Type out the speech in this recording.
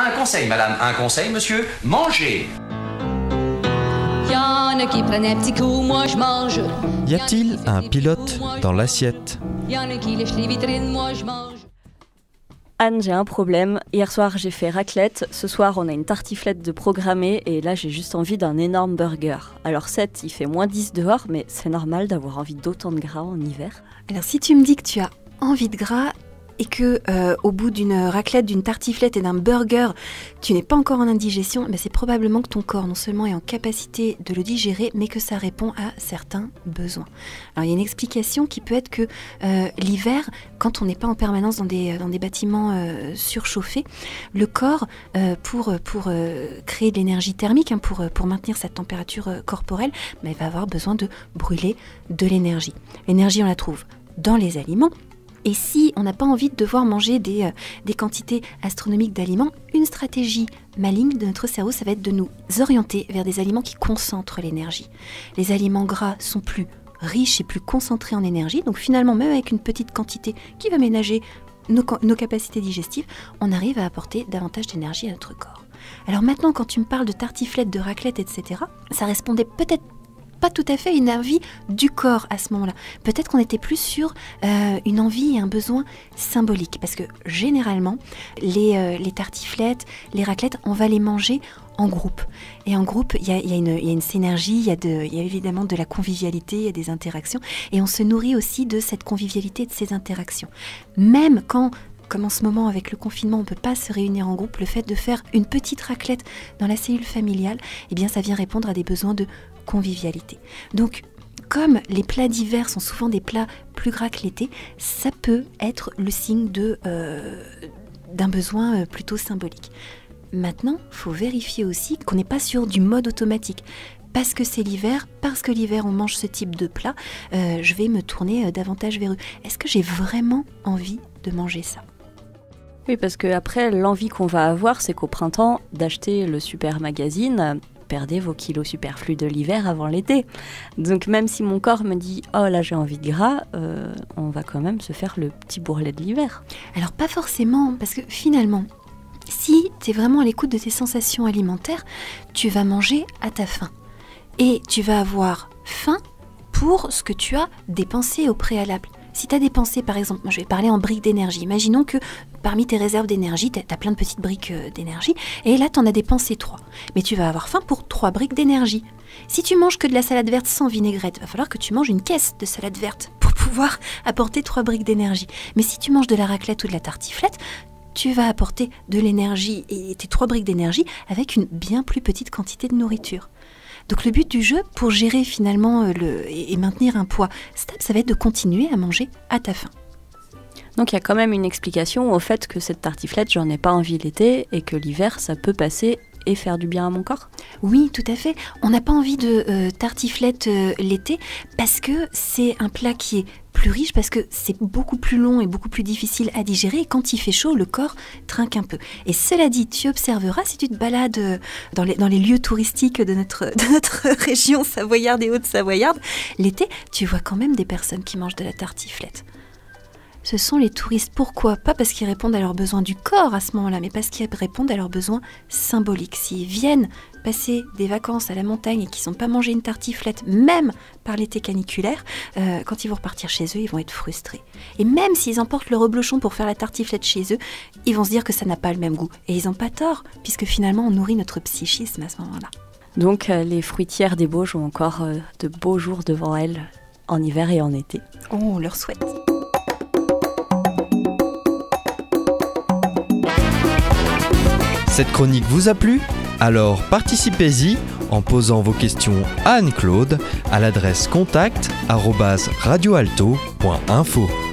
Un conseil, madame, un conseil, monsieur, mangez. Y'en a qui prennent un petit coup, moi je mange. Y a-t-il un pilote dans l'assiette ? Y'en a qui lèchent les vitrines, moi je mange. Anne, j'ai un problème. Hier soir, j'ai fait raclette. Ce soir, on a une tartiflette de programmée. Et là, j'ai juste envie d'un énorme burger. Alors, 7, il fait moins 10 dehors, mais c'est normal d'avoir envie d'autant de gras en hiver. Alors, si tu me dis que tu as envie de gras et que au bout d'une raclette, d'une tartiflette et d'un burger, tu n'es pas encore en indigestion, ben c'est probablement que ton corps non seulement est en capacité de le digérer, mais que ça répond à certains besoins. Alors il y a une explication qui peut être que l'hiver, quand on n'est pas en permanence dans des bâtiments surchauffés, le corps, pour créer de l'énergie thermique, pour maintenir sa température corporelle, ben, il va avoir besoin de brûler de l'énergie. L'énergie, on la trouve dans les aliments. Et si on n'a pas envie de devoir manger des quantités astronomiques d'aliments, une stratégie maligne de notre cerveau, ça va être de nous orienter vers des aliments qui concentrent l'énergie. Les aliments gras sont plus riches et plus concentrés en énergie, donc finalement, même avec une petite quantité qui va ménager nos capacités digestives, on arrive à apporter davantage d'énergie à notre corps. Alors maintenant, quand tu me parles de tartiflette, de raclette, etc., ça répondait peut-être pas tout à fait une envie du corps à ce moment-là. Peut-être qu'on était plus sur une envie et un besoin symbolique. Parce que généralement, les tartiflettes, les raclettes, on va les manger en groupe. Et en groupe, il y a une synergie, il y a évidemment de la convivialité, il y a des interactions. Et on se nourrit aussi de cette convivialité et de ces interactions. Même quand, comme en ce moment avec le confinement, on ne peut pas se réunir en groupe, le fait de faire une petite raclette dans la cellule familiale, eh bien ça vient répondre à des besoins de convivialité. Donc, comme les plats d'hiver sont souvent des plats plus gras que l'été, ça peut être le signe d'un besoin plutôt symbolique. Maintenant, il faut vérifier aussi qu'on n'est pas sur du mode automatique. Parce que c'est l'hiver, parce que l'hiver on mange ce type de plat, je vais me tourner davantage vers eux. Est-ce que j'ai vraiment envie de manger ça ? Oui, parce qu'après, l'envie qu'on va avoir, c'est qu'au printemps, d'acheter le super magazine, perdez vos kilos superflus de l'hiver avant l'été. Donc même si mon corps me dit « Oh là, j'ai envie de gras », on va quand même se faire le petit bourrelet de l'hiver. Alors pas forcément, parce que finalement, si tu es vraiment à l'écoute de tes sensations alimentaires, tu vas manger à ta faim. Et tu vas avoir faim pour ce que tu as dépensé au préalable. Si tu as dépensé, par exemple, moi je vais parler en briques d'énergie. Imaginons que parmi tes réserves d'énergie, tu as plein de petites briques d'énergie, et là tu en as dépensé 3. Mais tu vas avoir faim pour 3 briques d'énergie. Si tu manges que de la salade verte sans vinaigrette, il va falloir que tu manges une caisse de salade verte pour pouvoir apporter 3 briques d'énergie. Mais si tu manges de la raclette ou de la tartiflette, tu vas apporter de l'énergie et tes 3 briques d'énergie avec une bien plus petite quantité de nourriture. Donc le but du jeu, pour gérer finalement et maintenir un poids stable, ça va être de continuer à manger à ta faim. Donc il y a quand même une explication au fait que cette tartiflette, j'en ai pas envie l'été et que l'hiver, ça peut passer et faire du bien à mon corps ? Oui, tout à fait. On n'a pas envie de tartiflette l'été parce que c'est un plat qui est plus riche, parce que c'est beaucoup plus long et beaucoup plus difficile à digérer. Et quand il fait chaud, le corps trinque un peu. Et cela dit, tu observeras, si tu te balades dans les lieux touristiques de notre région savoyarde et haute-savoyarde, l'été, tu vois quand même des personnes qui mangent de la tartiflette. Ce sont les touristes. Pourquoi ? Pas parce qu'ils répondent à leurs besoins du corps à ce moment-là, mais parce qu'ils répondent à leurs besoins symboliques. S'ils viennent passer des vacances à la montagne et qu'ils n'ont pas mangé une tartiflette, même par l'été caniculaire, quand ils vont repartir chez eux, ils vont être frustrés. Et même s'ils emportent le reblochon pour faire la tartiflette chez eux, ils vont se dire que ça n'a pas le même goût. Et ils n'ont pas tort, puisque finalement, on nourrit notre psychisme à ce moment-là. Donc les fruitières des Bauges ont encore de beaux jours devant elles, en hiver et en été. Oh, on leur souhaite. Cette chronique vous a plu ? Alors participez-y en posant vos questions à Anne-Claude à l'adresse contact@radioalto.info.